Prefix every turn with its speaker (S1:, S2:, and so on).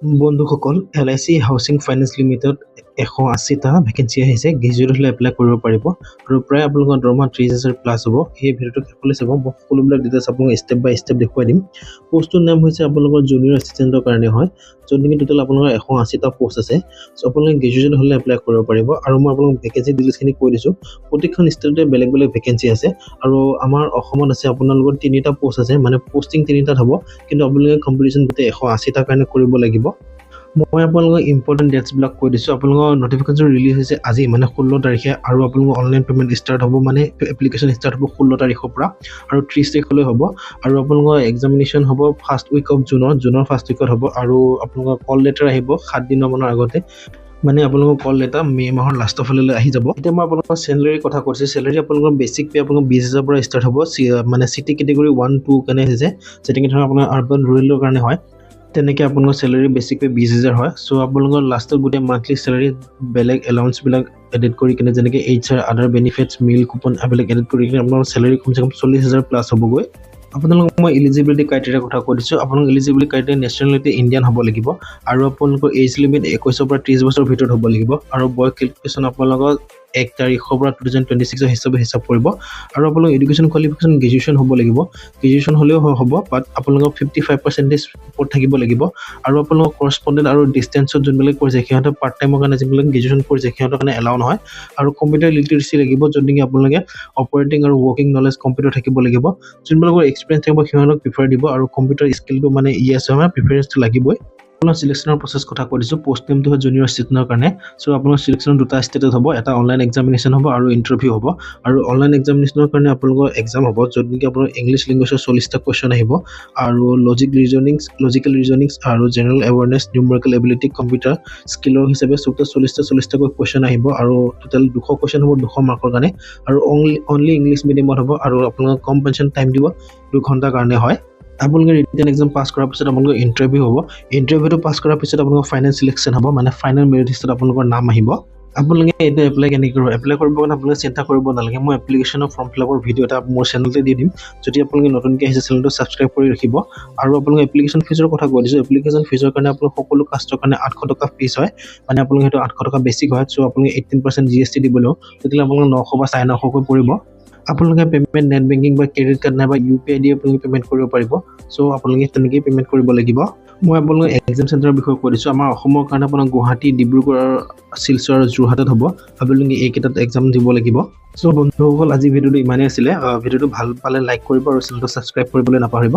S1: বন্ধুসকল LIC Housing Finance Limited 180টা vacancy আহিছে গ্ৰেজুৱেট হ'লে এপ্লাই কৰিব পাৰিব আৰু প্ৰায় আপোনালোকৰ দৰমহা 30,000 প্লাছ হ'ব। এই ভিডিঅ'টো শেষলৈ চাব, মই সকলোবিলাক ডিটেইলছ আপোনাক ষ্টেপ বাই ষ্টেপ দেখুৱাই দিম। পোষ্টটোৰ নাম হৈছে আপোনালোকৰ জুনিয়ৰ এছিষ্টেণ্টৰ কাৰণে হয়, য'ত নেকি টোটেল আপোনালোকৰ 180টা পোষ্ট আছে। চ' আপোনালোকে গ্ৰেজুৱেট হ'লে এপ্লাই কৰিব পাৰিব আৰু মই আপোনালোক ভেকেন্সি ডিটেইলছখিনি কৈ দিছোঁ। প্ৰতিখন ষ্টেটতে বেলেগ বেলেগ ভেকেন্সি আছে আৰু আমাৰ অসমত আছে আপোনালোকৰ 3টা পোষ্ট আছে, মানে পোষ্টিং 3টাত হ'ব, কিন্তু আপোনালোকে কম্পিটিশ্যন গোটেই 180টাৰ কাৰণে কৰিব লাগিব। মই আপোনালোকক ইম্পৰ্টেণ্ট ডেটছবিলাক কৈ দিছোঁ। আপোনালোকৰ নটিফিকেশ্যন ৰিলিজ হৈছে আজি, মানে 16 তাৰিখে, আৰু আপোনালোকৰ অনলাইন পে'মেণ্ট ষ্টাৰ্ট হ'ব, মানে এপ্লিকেশ্যন ষ্টাৰ্ট হ'ব 16 তাৰিখৰ পৰা আৰু 30 তাৰিখলৈ হ'ব। আৰু আপোনালোকৰ এক্সামিনেশ্যন হ'ব ফাৰ্ষ্ট উইক অফ জুনৰ ফাৰ্ষ্ট উইকত হ'ব আৰু আপোনালোকৰ কল লেটাৰ আহিব 7 দিনমানৰ আগতে, মানে আপোনালোকৰ কল লেটাৰ মে' মাহৰ লাষ্টৰ ফালে আহি যাব। এতিয়া মই আপোনালোকৰ চেলাৰীৰ কথা কৈছোঁ। চেলাৰী আপোনালোকৰ বেছিক পে' আপোনালোকৰ 20,000 পৰা ষ্টাৰ্ট হ'ব, মানে চিটি কেটেগৰী 1, 2 কাৰণে হৈছে, যেনেকৈ ধৰক আপোনাৰ আৰ্বান ৰুৰেলৰ কাৰণে হয়, তেনেকৈ আপোনালোকৰ চেলাৰী বেছিক পে' 20,000 হয়। চ' আপোনালোকৰ লাষ্টত গোটেই মান্থলি চেলাৰী বেলেগ এলাউন্সবিলাক এডিট কৰি কিনে, যেনেকৈ HR, আদাৰ বেনিফিটছ, মিল কুপন এইবিলাক এডিট কৰি কিনে আপোনালোকৰ চেলাৰী কমচে কম 40,000 প্লাছ হ'বগৈ। আপোনালোকক মই এলিজিবিলিটি ক্ৰাইটেৰিয়াৰ কথা কৈ দিছোঁ। আপোনালোকৰ এলিজিবিলিটি ক্ৰাইটেৰিয়া নেশ্যনেলিটি ইণ্ডিয়ান হ'ব লাগিব আৰু আপোনালোকৰ এজ লিমিট 21 পৰা 30 বছৰৰ ভিতৰত হ'ব লাগিব আৰু বয়স কেলকুলেশ্যন আপোনালোকৰ 1 তাৰিখৰ পৰা 2026 হিচাপে হিচাপ কৰিব আৰু আপোনালোকৰ এডুকেশ্যন কোৱালিফিকেশ্যন গ্ৰেজুৱেশ্যন হ'ব লাগিব। গ্ৰেজুৱেশ্যন হ'লেও হ'ব, বাট আপোনালোকৰ 55% ওপৰত থাকিব লাগিব আৰু আপোনালোকৰ কৰস্পণ্ডেণ্ট আৰু ডিষ্টেঞ্চত যোনবিলাক কৰিছে সিহঁতে পাৰ্ট টাইমৰ কাৰণে যিবিলাক গ্ৰেজুৱেশ্যন কৰিছে সিহঁতৰ কাৰণে এলাউ নহয়। আৰু কম্পিউটাৰ লিটাৰেচি লাগিব, য'ত নেকি আপোনালোকে অপাৰেটিং আৰু ৱৰ্কিং নলেজ কম্পিউটাৰ থাকিব লাগিব। যোনবিলাকৰ এক্সপিৰিয়েঞ্চ থাকিব সিহঁতক প্ৰিফাৰ দিব আৰু কম্পিউটাৰ স্কিলটো মানে মানে প্ৰিফাৰেঞ্চটো লাগিবই। আপোনাৰ চিলেকশ্যনৰ প্ৰচেছ কথা কৈ দিছোঁ। পোষ্ট নেমটো হয় জুনিয়ৰ এছিষ্টেণ্টৰ কাৰণে। চ' আপোনাৰ চিলেকশ্যন 2টা ষ্টেজত হ'ব, এটা অনলাইন এক্সামিনেশ্যন হ'ব আৰু ইণ্টাৰভিউ হ'ব। আৰু অনলাইন এক্সামিনেশ্যনৰ কাৰণে আপোনালোকৰ এক্সাম হ'ব, য'ত নেকি আপোনাৰ ইংলিছ লেংগুৱেজৰ 40টা কুৱেশ্যন আহিব আৰু লজিকেল ৰিজনিংছ আৰু general awareness, numerical ability, computer স্কিলৰ হিচাপে 40টা কুৱেশ্যন আহিব আৰু টোটেল 200 কুৱেশ্যন হ'ব 200 মাৰ্কৰ কাৰণে আৰু অনলি ইংলিছ মিডিয়ামত হ'ব আৰু আপোনালোকক কম পেঞ্চন টাইম দিব, 2 ঘণ্টাৰ কাৰণে হয়। আপোনালোকে ৰিটেন এক্সাম পাছ কৰাৰ পিছত আপোনালোকৰ ইণ্টাৰভিউ হ'ব। ইণ্টাৰভিউটো পাছ কৰাৰ পিছত আপোনালোকৰ ফাইনেল চিলেকশ্যন হ'ব, মানে ফাইনেল মেৰিট লিষ্টত আপোনালোকৰ নাম আহিব। আপোনালোকে এইটো এপ্লাই কেনেকৈ কৰিব? এপ্লাই কৰিবৰ কাৰণে আপোনালোকে চিন্তা কৰিব নালাগে। মই এপ্লিকেশ্যনৰ ফৰ্ম ফিলাপৰ ভিডিঅ' এটা মোৰ চেনেলতে দি দিম। যদি আপোনালোকে নতুনকৈ আহিছে চেনেলটো ছাবস্ক্ৰাইব কৰি ৰাখিব। আৰু আপোনালোকে এপ্লিকেশ্যন ফিজৰ কথা কৈ দিছোঁ। এপ্লিকেশ্যন ফিজৰ কাৰণে আপোনালোক সকলো কাষ্টৰ কাৰণে 800 টকা ফিজ হয়, মানে আপোনালোকে সেইটো 800 টকা বেছিক হয়। চ' আপোনালোকে 18% GST দিব লাগিব, তেতিয়াহ'লে আপোনালোকে 900 বা 950কৈ পৰিব। আপোনালোকে পে'মেণ্ট নেট বেংকিং বা ক্ৰেডিট কাৰ্ড নাইবা UPI দি আপোনালোকে পে'মেণ্ট কৰিব পাৰিব। চ' আপোনালোকে তেনেকেই পে'মেণ্ট কৰিব লাগিব। মই আপোনালোকক এক্সাম চেণ্টাৰৰ বিষয়ে কৈ দিছোঁ। আমাৰ অসমৰ কাৰণে আপোনাৰ গুৱাহাটী, ডিব্ৰুগড়, শিলচৰ আৰু যোৰহাটত হ'ব। আপোনালোকে এইকেইটাত এক্সাম দিব লাগিব। চ' বন্ধুসকল, আজি ভিডিঅ'টো ইমানেই আছিলে। ভিডিঅ'টো ভাল পালে লাইক কৰিব আৰু চেনেলটো ছাবস্ক্ৰাইব কৰিবলৈ নাপাহৰিব।